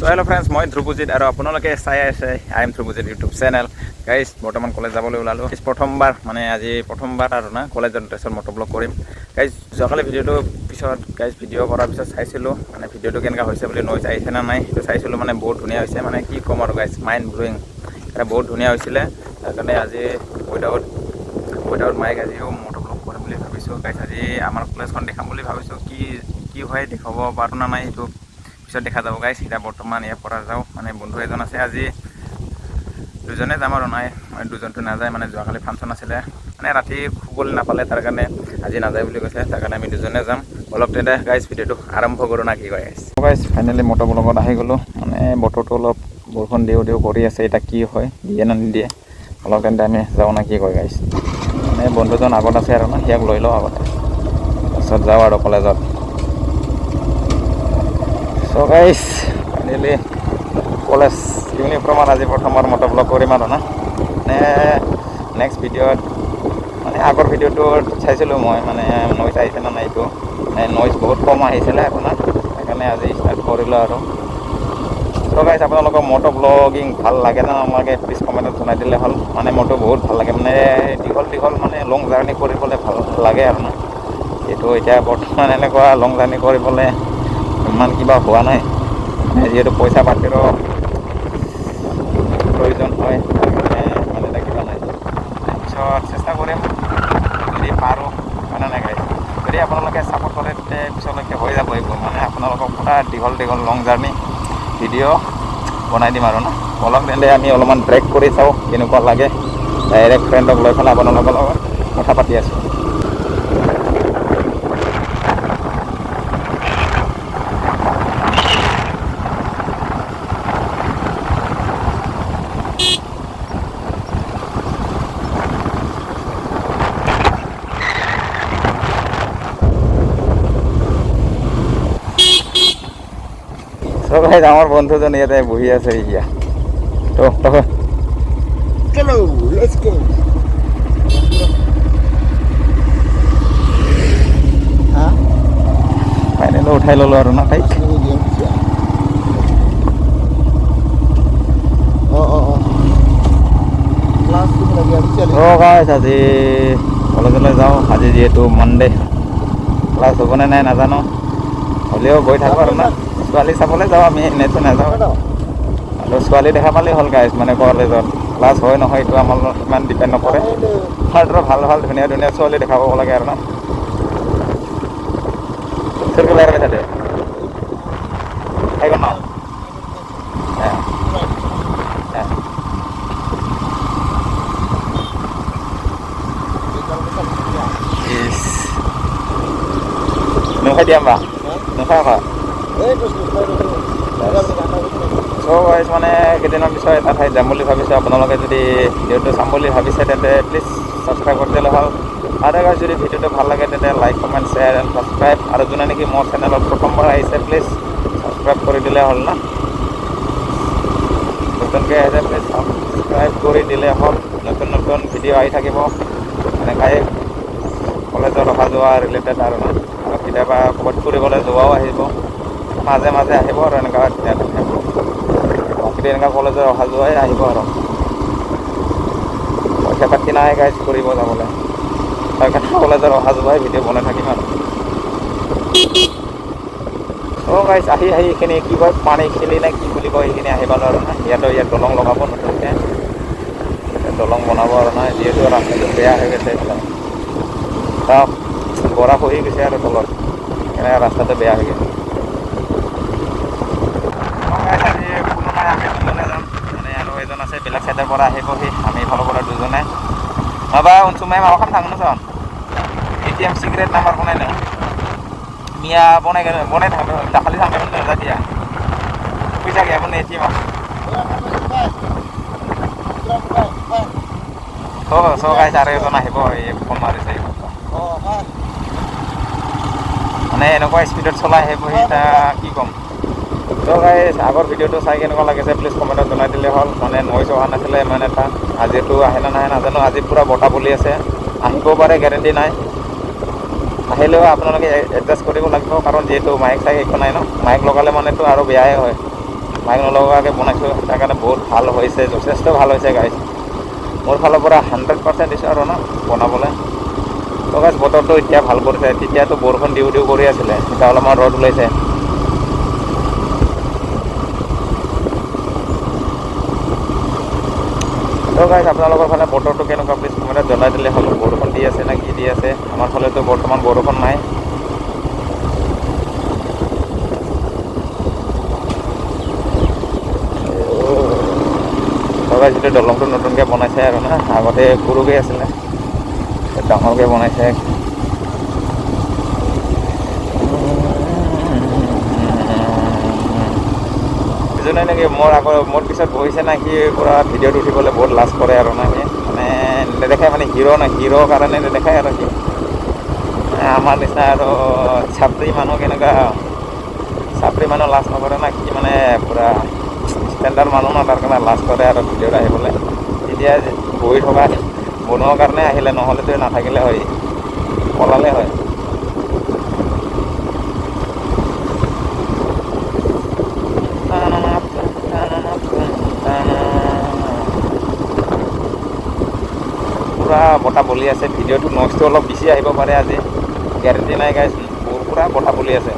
Hello' friends, মই ধ্ৰুৱজিত আৰু আপোনালোকে চাই আছে I am Dhrubajit YouTube channel. Guys বৰ্তমান কলেজ যাবলৈ ওলালোঁ। প্ৰথমবাৰ আজি প্ৰথমবাৰ আৰু না কলেজত তাৰপিছত মট'ব্লগ কৰিম। গাইজ যোৱাকালি ভিডিঅ'টো পিছত ভিডিঅ' কৰাৰ পিছত চাইছিলোঁ মানে ভিডিঅ'টো কেনেকুৱা হৈছে বুলি নইজ আহিছে নে নাই সেইটো চাইছিলোঁ। মানে বহুত ধুনীয়া হৈছে, মানে কি ক'ম আৰু গাইজ, মাইণ্ড ব্ল'য়িং। বহুত ধুনীয়া হৈছিলে। সেইকাৰণে আজি উইদাউট মাইক আজিও মট'ব্লগ কৰিম বুলি ভাবিছোঁ। গাইজ আজি আমাৰ কলেজখন দেখাম বুলি ভাবিছোঁ। কি হয় দেখাব পাৰোঁ না নাই সেইটো পিছত দেখা যাব। গাইজ এতিয়া বৰ্তমান ইয়াৰ পৰা যাওঁ, মানে বন্ধু এজন আছে, আজি দুজনে যাম আৰু নাই দুজনটো নাযায়, মানে যোৱাকালি ফাংচন আছিলে, মানে ৰাতি শুবলৈ নাপালে, তাৰ কাৰণে আজি নাযায় বুলি কৈছে, তাৰ কাৰণে আমি দুজনে যাম। অলপ তেন্তে গাইজ ভিডিঅ'টো আৰম্ভ কৰোঁ না কি কয়। গাইজ ফাইনেলি মট'ব্লগত আহি গ'লোঁ। মানে বতৰটো অলপ বৰষুণ দিওঁ কৰি আছে, এতিয়া কি হয় দিয়ে না নিদিয়ে। অলপ তেন্তে আমি যাওঁ না কি কয় গাইজ। মানে বন্ধুজন আগত আছে আৰু না, সিয়াক লৈ লওঁ আগতে, তাৰপিছত যাওঁ আৰু কলেজত। চ' গাইজ ফাইনেলি কলেজ ইউনিফৰ্মত আজি প্ৰথমবাৰ মট'ব্লগ কৰিম আৰু না। মানে নেক্সট ভিডিঅ'ত মানে আগৰ ভিডিঅ'টোত চাইছিলোঁ মই, মানে নইজ আহিছে না নাই এইটো, নইজ বহুত কম আহিছিলে আপোনাৰ, সেইকাৰণে আজি ষ্টাৰ্ট কৰিলোঁ আৰু। চ' গাইজ আপোনালোকৰ মট'ব্লগিং ভাল লাগে না নালাগে প্লিজ কমেণ্টত জনাই দিলে হ'ল। মানে মোৰতো বহুত ভাল লাগে, মানে দীঘল মানে লং জাৰ্ণি কৰিবলৈ ভাল লাগে আৰু না। এইটো এতিয়া বৰ্তমান এনেকুৱা লং জাৰ্ণি কৰিবলৈ ইমান কিবা হোৱা নাই, যিহেতু পইচা পাতিৰো প্ৰয়োজন হয়, তাৰকাৰণে মানে এটা কিবা নাই। তাৰপিছত চেষ্টা কৰিম যদি পাৰোঁ, মানে নাই গাইজ, যদি আপোনালোকে ছাপোৰ্ট কৰে তেতিয়া পিছলৈকে হৈ যাব এইবোৰ। মানে আপোনালোকক পুৰা দীঘল লং জাৰ্ণি ভিডিঅ' বনাই দিম আৰু না। বলক তেন্তে আমি অলপমান ব্ৰেক কৰি চাওঁ কেনেকুৱা লাগে। ডাইৰেক্ট ফ্ৰেণ্ডক লৈ পেলাই আপোনালোকৰ লগত কথা পাতি আছোঁ। সবাই আমার বন্ধুজন ইয়াতে বহি আছে ইয়া তো চলো লেটস গো। হ্যাঁ ফাইনেলি উঠাই ল'লোঁ আৰু না তাইক। গাইজ আজি কলেজলৈ যাওঁ। আজি যিহেতু মানডে, ক্লাছ হ'বনে নাই নাজানো, হ'লেও গৈ থাকোঁ আৰু না। ছোৱালী চাবলৈ যাওঁ আমি, এনেইতো নাযাওঁ। আৰু ছোৱালী দেখা পালেই হ'ল গাইজ, মানে কলেজত ক্লাছ হয় নহয় এইটো আমাৰ ইমান ডিপেণ্ড নকৰে। আমাৰ ভাল ধুনীয়া ছোৱালী দেখা পাব লাগে আৰু না। circular ka tadi ay kono is nung dia mbak nung apa so guys মানে কেইদিনমান পিছত এটা ঠাইত যাম বুলি ভাবিছোঁ। আপোনালোকে যদি ভিডিঅ'টো চাম বুলি ভাবিছে তেন্তে প্লিজ ছাবস্ক্ৰাইব কৰি দিলে হ'ল। আৰু গাইজ যদি ভিডিঅ'টো ভাল লাগে তেন্তে like comment share and subscribe. আৰু যোনে নেকি মোৰ চেনেলত প্ৰথমবাৰ আহিছে প্লিজ ছাবস্ক্ৰাইব কৰি দিলে হ'ল না। নতুনকৈ আহিছে প্লিজ ছাবস্ক্ৰাইব কৰি দিলে হ'ল। নতুন ভিডিঅ' আহি থাকিব এনেকাই কলেজত অহা যোৱা ৰিলেটেড আৰু না। আৰু কেতিয়াবা ক'ৰবাত ফুৰিবলৈ যোৱাও আহিব, মাজে আহিব আৰু এনেকুৱা এনেকুৱা কলেজৰ অহা যোৱাই আহিব আৰু। পইচা পাতি নাই গাইজ ফুৰিব যাবলৈ, তাৰ কাৰণে কলেজৰ অহা যোৱাই ভিডিঅ' বনাই থাকিম আৰু। গাইজ আহি এইখিনি কি কয় পানীখিনি নে কি বুলি কয় সেইখিনি আহি পালোঁ আৰু না। ইয়াত দলং লগাব নতুনকৈ, দলং বনাব আৰু না। যিহেতু ৰাস্তাটো বেয়া হৈ গৈছে, এইফালে তাত গৰা খহি গৈছে আৰু তলত, এনেকৈ ৰাস্তাটো বেয়া হৈ গৈছে। আমি দুজনে যাম, মানে আৰু এজন আছে বেলেগ চাইডৰ পৰা আহিবহি, আমি ইফালৰ পৰা দুজনে মাবা unsumay makan থাকোঁ চোন ATM সিগারেট নাম্বার বনাই না মিয়া বনাই থাকবে দাখালি থাকবে না দিয়া পয়সা গিয়া বনে ATM সো গাইজ আৰু এজন আহিব, এই ফোন মাৰিছে মানে এনেকুৱা স্পীডত চলাই আহিবহি, এতিয়া কি ক'ম। তো গাইজ আগৰ ভিডিঅ'টো চাই কেনেকুৱা লাগিছে প্লিজ কমেণ্টত জনাই দিলে হ'ল। মানে নইজ অহা নাছিলে ইমান এটা, আজিতো আহে না নাহে নাজানো। আজি পূৰা বতাহ বলি আছে, আহিবও পাৰে গেৰেণ্টি নাই। আহিলেও আপোনালোকে এডজাষ্ট কৰিব লাগিব, কাৰণ যিহেতু মাইক একো নাই ন। মাইক লগালে মানেতো আৰু বেয়াই হয়। মাইক নলগাকৈ বনাইছোঁ তাৰ কাৰণে বহুত ভাল হৈছে, যথেষ্ট ভাল হৈছে গাইজ। মোৰ ফালৰ পৰা 100% দিছোঁ আৰু না বনাবলৈ। তো গাইজ বতৰটো এতিয়া ভাল কৰিছে, তেতিয়াতো বৰষুণ দিওঁ দিওঁ কৰি আছিলে, এতিয়া অলপমান ৰ'দ ওলাইছে। তো গাইজ আপোনালোকৰ ফালে বতৰটো কেনেকুৱা প্লিজ কমেণ্টত জনাই দিলে হ'ল। বৰষুণ দি আছে নে কি দি আছে? আমাৰ ফালেতো বৰ্তমান বৰষুণ নাই। যিটো দলংটো নতুনকৈ বনাইছে আৰু না, আগতে সৰুকৈ আছিলে, ডাঙৰকৈ বনাইছে। বুজা নাই নেকি? মোৰ পিছত বহিছে না, সি পূৰা ভিডিঅ'ত উঠিবলৈ বহুত লাজ কৰে আৰু না, সি মানে নেদেখায়, মানে হিৰ' কাৰণে নেদেখায় আৰু সি আমাৰ নিচিনা আৰু ছাত্ৰী মানুহ কেনেকুৱা, ছাত্ৰী মানুহ লাজ নকৰে না, সি মানে পূৰা ষ্টেণ্ডাৰ্ড মানুহ ন, তাৰ কাৰণে লাজ কৰে আৰু ভিডিঅ'ত আহিবলৈ। এতিয়া বহি থকা বনোৱাৰ কাৰণে আহিলে, নহ'লেতো নাথাকিলে হয়, পলালে হয়। পূৰা বতাহ বলি আছে, ভিডিঅ'টো নইজটো অলপ বেছি আহিব পাৰে আজি, গেৰেণ্টি নাই গাইজ। পূৰা বতাহ বলি আছে।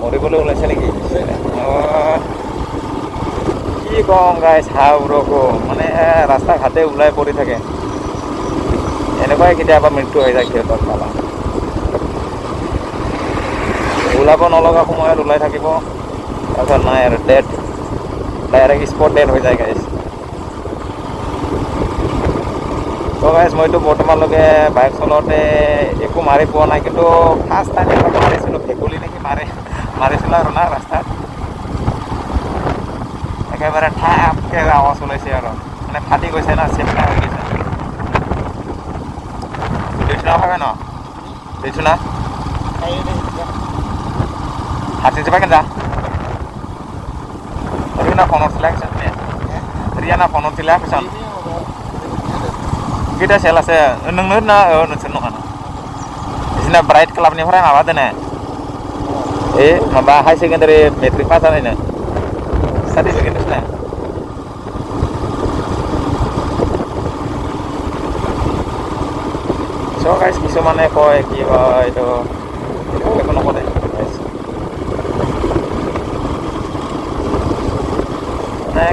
মৰিবলৈ ওলাইছে নেকি? কি কম গাইজ, হাওৰকো মানে ৰাস্তা ঘাটে ওলাই পৰি থাকে, এনেকুৱাই কেতিয়াবা মৃত্যু হৈ যায় সিহঁতৰ পালা। ওলাব নলগা সময়ত ওলাই থাকিব, তাৰপিছত নাই আৰু ডেড, ডাইৰেক্ট স্পট ডেড হৈ যায় গাইজ। তো গাইজ মইতো বৰ্তমানলৈকে বাইক চলাওঁতে একো মাৰি পোৱা নাই, কিন্তু ফাৰ্ষ্ট টাইম এবাৰ মাৰিছিলোঁ, ভেকুলী নেকি মাৰিছিলোঁ আৰু না ৰাস্তাত, একেবাৰে ঠাপকৈ আৱাজ ওলাইছে আৰু মানে ফাটি গৈছে না, চেপটা হৈ গৈছে। দিছোঁ না ভাবে ন, দিছোঁ না হাতি যাবা কেন যা Rina phone sila kisan ya. Riana phone sila kisan. Kita sela se nung na nung kana. Isina bright club ni orang awat na. Maba high secondary metric pass ana na. Certificate isna. So guys, কিছুমানে কয় কি এইটো একো নকৰে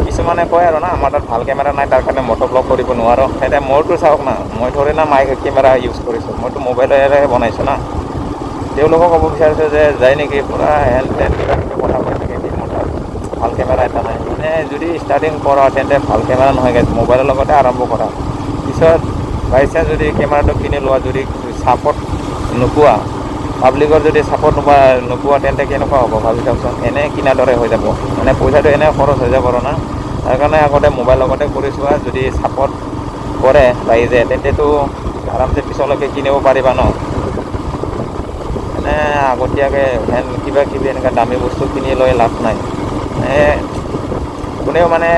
কিছুমানে কয় আৰু না আমাৰ তাত ভাল কেমেৰা নাই তাৰ কাৰণে মটো ব্লগ কৰিব নোৱাৰোঁ এতিয়া মোৰতো চাওক না মই ধৰি না মাইক কেমেৰা ইউজ কৰিছোঁ মইতো মোবাইলেৰে বনাইছোঁ না তেওঁলোকক ক'ব বিচাৰিছোঁ যে যায় নেকি পূৰা হেণ্ড টেণ্ড কিবা কিবি কথা কৈ থাকে কি মোৰ তাত ভাল কেমেৰা এটা নাই মানে যদি ষ্টাৰ্টিং কৰা তেন্তে ভাল কেমেৰা নহয় মোবাইলৰ লগতে আৰম্ভ কৰা পিছত বাই চান্স যদি কেমেৰাটো কিনি লোৱা যদি ছাপৰ্ট নোপোৱা পাব্লিকৰ যদি ছাপৰ্ট নোপোৱা তেন্তে কেনেকুৱা হ'ব ভাবি চাওকচোন এনেই কিনাৰ দৰে হৈ যাব মানে পইচাটো এনেই খৰচ হৈ যাব না তাৰ কাৰণে আগতে মোবাইল লগতে কৰি চোৱা যদি ছাপৰ্ট কৰে ৰাইজে তেন্তেতো আৰামছে পিছলৈকে কিনিব পাৰিবা ন মানে আগতীয়াকৈ কিবা কিবি এনেকুৱা দামী বস্তু কিনি লৈ লাভ নাই কোনেও মানে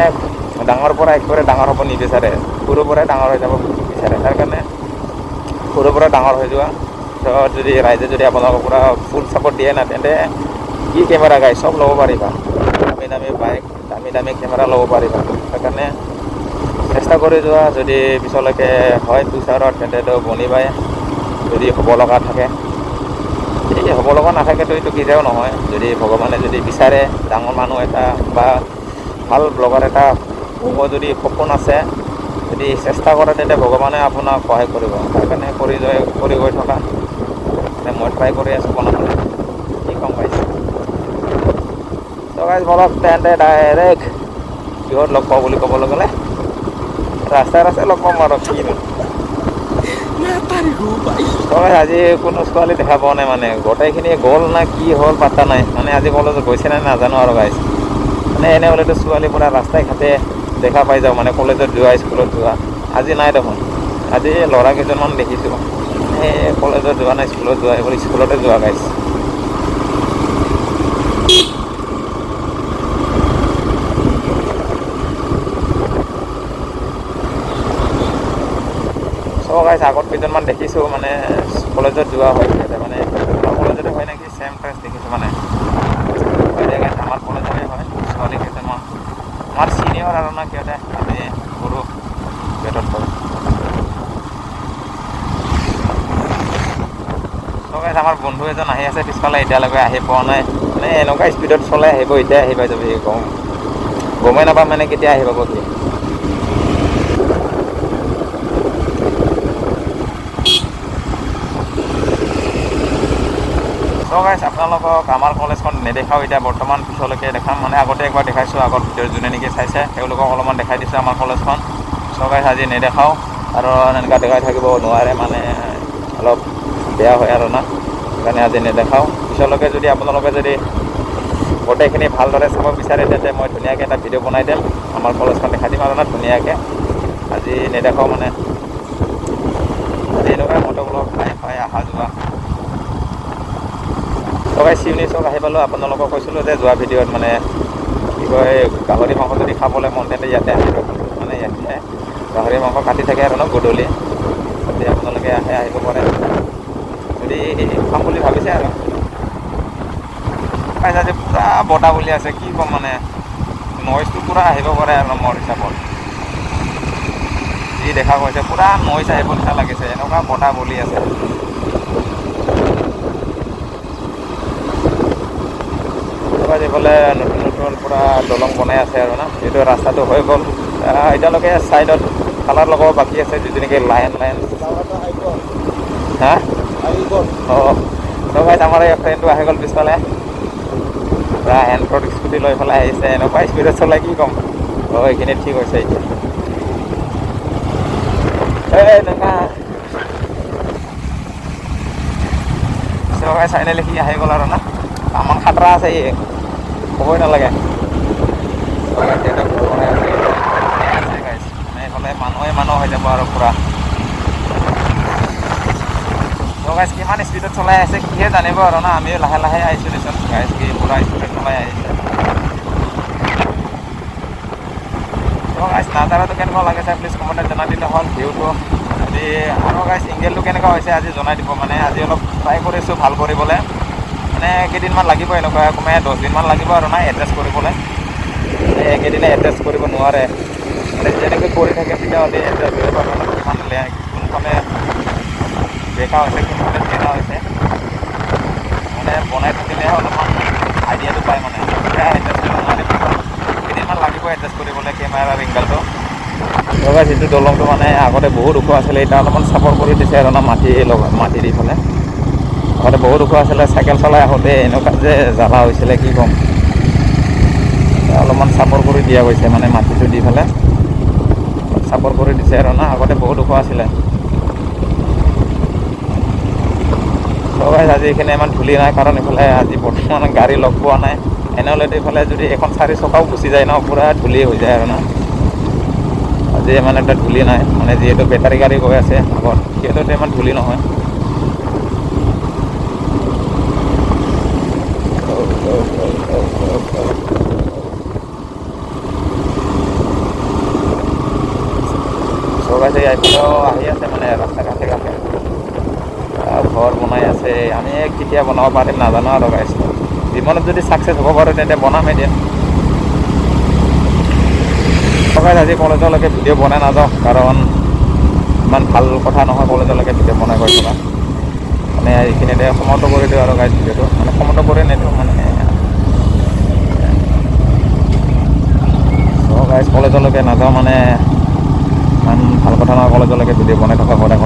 ডাঙৰ পৰা একেবাৰে ডাঙৰ হ'ব নিবিচাৰে সৰুৰ পৰাই ডাঙৰ হৈ যাব বিচাৰে তাৰ কাৰণে সৰুৰ পৰা ডাঙৰ হৈ যোৱা যদি ৰাইজে যদি আপোনালোকৰ পৰা ফুল ছাপৰ্ট দিয়ে না তেন্তে কি কেমেৰা গাই চব ল'ব পাৰিবা দামী দামী বাইক দামী দামী কেমেৰা ল'ব পাৰিবা সেইকাৰণে চেষ্টা কৰি যোৱা যদি পিছলৈকে হয় ফিউচাৰত তেন্তেতো বনিবাই যদি হ'ব লগা থাকে এই হ'ব লগা নাথাকেতো এইটো কেতিয়াও নহয় যদি ভগৱানে যদি বিচাৰে ডাঙৰ মানুহ এটা বা ভাল ব্লগাৰ এটা হ'ব যদি সপোন আছে যদি চেষ্টা কৰে তেন্তে ভগৱানে আপোনাক সহায় কৰিব তাৰ কাৰণে কৰি গৈ থকা মই ট্ৰাই কৰি আছোঁ বনাবলৈ কি কম পাইছোঁ তো গাইজ বলক তেন্তে ডাইৰেক্ট কিহত লগ পাওঁ বুলি ক'বলৈ গ'লে ৰাস্তাই লগ পাম আৰু কিনো আজি কোনো ছোৱালী দেখা পোৱা নাই মানে গোটেইখিনি গ'ল না কি হ'ল পাত্তা নাই মানে আজি কলেজত গৈছে নাই নাজানো আৰু গাইজ মানে এনে হ'লেতো ছোৱালী পৰা ৰাস্তাই ঘাটে দেখা পাই যাওঁ মানে কলেজত যোৱা স্কুলত যোৱা আজি নাই দেখোন আজি ল'ৰা কেইজনমান দেখিছোঁ কলেজত যোৱা নাই স্কুলত যোৱা এইবোৰ স্কুলতে যোৱা গাইজ গাইছ আগত কেইজনমান দেখিছোঁ মানে কলেজত যোৱা হয় মানে কলেজতে হয় নেকি ছেম ড্ৰেছ দেখিছোঁ মানে আমাৰ কলেজৰে হয় ছোৱালী কেইজনমান আমাৰ ছিনিয়ৰ আৰু না সিহঁতে আমি সৰু গেটত কৰোঁ আমাৰ বন্ধু এজন আহি আছে পিছফালে এতিয়ালৈকে আহি পোৱা নাই মানে এনেকুৱা স্পীডত চলাই আহিব এতিয়া আহি পাই যাব গমেই নাপাম মানে কেতিয়া আহি পাব সি গাইছ আপোনালোকক আমাৰ কলেজখন নেদেখাওঁ এতিয়া বৰ্তমান পিছলৈকে দেখাম মানে আগতে একবাৰ দেখাইছোঁ আগত ভিডিঅ' যোনে নেকি চাইছে তেওঁলোকক অলপমান দেখাই দিছোঁ আমাৰ কলেজখন গাইছ আজি নেদেখাওঁ আৰু এনেকুৱা দেখাই থাকিব নোৱাৰে মানে অলপ বেয়া হয় আৰু না সেইকাৰণে আজি নেদেখাওঁ পিছলৈকে যদি আপোনালোকে যদি গোটেইখিনি ভালদৰে চাব বিচাৰে তেন্তে মই ধুনীয়াকৈ এটা ভিডিঅ' বনাই দিম আমাৰ কলেজখন দেখাই দিম আৰু না ধুনীয়াকৈ আজি নেদেখাওঁ মানে এনেকুৱাই মটৰবিলাক খাই অহা যোৱা গাইছ চিউনি চক আহি পালোঁ আপোনালোকক কৈছিলোঁ যে যোৱা ভিডিঅ'ত মানে কি কয় গাহৰি মাংস যদি খাবলৈ মন তেন্তে ইয়াতে আহিব মানে ইয়াতে গাহৰি মাংস কাটি থাকে আৰু ন গধূলি যদি আপোনালোকে আহিব পাৰে যদি খাম বুলি ভাবিছে আৰু আজি পূৰা বতাহ বুলি আছে কি ক'ম মানে নইজটো পূৰা আহিব পাৰে আৰু মোৰ হিচাপত যি দেখা গৈছে পূৰা নইজ আহিব নিচিনা লাগিছে এনেকুৱা বতাহ বলি আছে এইফালে নতুন নতুন পূৰা দলং বনাই আছে আৰু না এইটো ৰাস্তাটো হৈ গ'ল এতিয়ালৈকে ছাইডত কালাৰ লগাব বাকী আছে যিটো নেকি লাইন হা অঁ গাইছ আমাৰ এই ফ্ৰেণ্ডটো আহি গ'ল পিছফালে পূৰা এণ্ট্ৰত স্কুটি লৈ পেলাই আহিছে এনেকুৱা স্পীডত চলাই কি ক'ম এইখিনি ঠিক হৈছে এতিয়া গাইছ ফাইনেলি সি আহি গ'ল আৰু না আমাৰ খাতৰা আছে ই ক'বই নালাগে এইফালে মানুহ হৈ যাব আৰু পূৰা গাইছ কিমান স্পীডত চলাই আছে কিহে জানিব আৰু না আমিও লাহে লাহে আহিছোঁ দেচোন গাইছ কি পূৰা স্পীডত চলাই আহিছে গাইছ নাজাৰাটো কেনেকুৱা লাগিছে প্লিজ কমেণ্টত জনাই দিলে হ'ল ভিউটো যদি আৰু গাইছ এংগেলটো কেনেকুৱা হৈছে আজি জনাই দিব মানে আজি অলপ ট্ৰাই কৰিছোঁ ভাল কৰিবলৈ মানে কেইদিনমান লাগিব এনেকুৱা কমে 10 দিনমান লাগিব আৰু না এডজাষ্ট কৰিবলৈ এইকেইদিনে এডজাষ্ট কৰিব নোৱাৰে মানে যেনেকৈ কৰি থাকে তেতিয়াহ'লে এডজাষ্ট কৰিব পাৰোঁ কিমান কোনফালে দেখা হৈছে কোনফালে দেখা হৈছে মানে বনাই থাকিলেহে অলপমান আইডিয়াটো পায় মানে এডজাষ্ট কৰিব নোৱাৰে কেইদিনমান লাগিব এডজাষ্ট কৰিবলৈ কেমেৰাৰ এংগেলটো যিটো দলংটো মানে আগতে বহুত ওখ আছিলে এতিয়া অলপমান চাপৰ কৰি দিছে আৰু না মাটি দি পেলাই আগতে বহুত ওখ আছিলে চাইকেল চলাই আহোঁতে এনেকুৱা যে জ্বালা হৈছিলে কি ক'ম অলপমান চাপৰ কৰি দিয়া গৈছে মানে মাটিটো দি পেলাই চাপৰ কৰি দিছে আৰু না আগতে বহুত ওখ আছিলে আজি এইখিনি ইমান ধূলি নাই কাৰণ এইফালে আজি বৰ্তমান গাড়ী লগ পোৱা নাই এনেহ'লেতো এইফালে যদি এখন 4 চকাও গুচি যায় ন পূৰা ধূলি হৈ যায় আৰু না আজি ইমান এটা ধূলি নাই মানে যিহেতু বেটাৰী গাড়ী গৈ আছে আগত সিহঁততো ইমান ধূলি নহয় এইফালেও আহি আছে মানে ৰাস্তা কাষে কাষে ঘৰ বনাই আছে আমি কেতিয়া বনাব পাৰিম নাজানো আৰু গাইছ জীৱনত যদি ছাকচেছ হ'ব পাৰোঁ তেন্তে বনাম এদিন আজি কলেজলৈকে ভিডিঅ' বনাই নাযাওঁ কাৰণ ইমান ভাল কথা নহয় কলেজলৈকে ভিডিঅ' বনাই গৈ থকা মানে এইখিনিতে সমাপ্ত কৰি দিওঁ আৰু গাইছ ভিডিঅ'টো মানে সমাপ্ত কৰি নিদিওঁ মানে গাইছ কলেজলৈকে নাযাওঁ মানে ইমান ভাল কথা নহয় কলেজলৈকে ভিডিঅ' বনাই থকা সদায়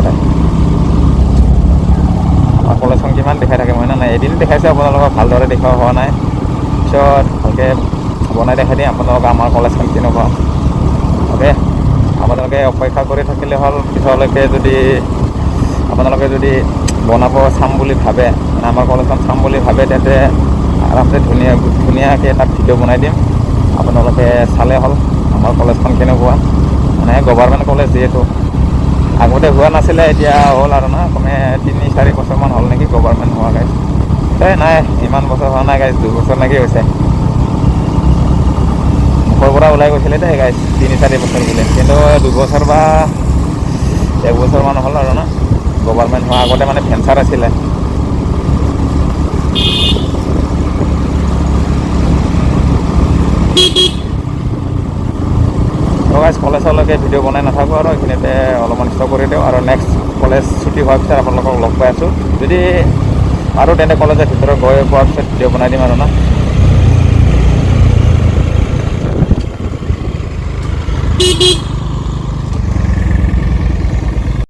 আমাৰ কলেজখন কিমান দেখাই থাকে হয় নাই এদিন দেখাইছে আপোনালোকক ভালদৰে দেখুওৱা হোৱা নাই পিছত ভালকৈ বনাই দেখাই দিম আপোনালোকক আমাৰ কলেজখন কেনেকুৱা অ'কে আপোনালোকে অপেক্ষা কৰি থাকিলে হ'ল পিছলৈকে যদি আপোনালোকে যদি বনাব চাম বুলি ভাবে মানে আমাৰ কলেজখন চাম বুলি ভাবে তেন্তে আৰামছে ধুনীয়াকৈ এটা ভিডিঅ' বনাই দিম আপোনালোকে চালে হ'ল আমাৰ কলেজখন কেনেকুৱা মানে গভৰ্ণমেণ্ট কলেজ যিহেতু আগতে হোৱা নাছিলে এতিয়া হ'ল আৰু না কমে 3-4 বছৰমান হ'ল নেকি গভৰ্ণমেণ্ট হোৱা গাইছ নাই ইমান বছৰ হোৱা নাই গাইছ 2 বছৰ লাগি হৈছে মুখৰ পৰা ওলাই গৈছিলে দেই গাইছ 3-4 বছৰ বোলে কিন্তু 2 বছৰ বা 1 বছৰমান হ'ল আৰু না গভৰ্ণমেণ্ট হোৱা আগতে মানে ভেঞ্চাৰ আছিলে। কলেজলৈকে ভিডিঅ' বনাই নাথাকোঁ আৰু এইখিনিতে অলপমান ষ্টপ কৰি দিওঁ আৰু নেক্সট কলেজ ছুটি হোৱাৰ পিছত আপোনালোকক লগ পাই আছোঁ। যদি আৰু তেন্তে কলেজৰ ভিতৰত গৈ পোৱাৰ পিছত ভিডিঅ' বনাই দিম আৰু না।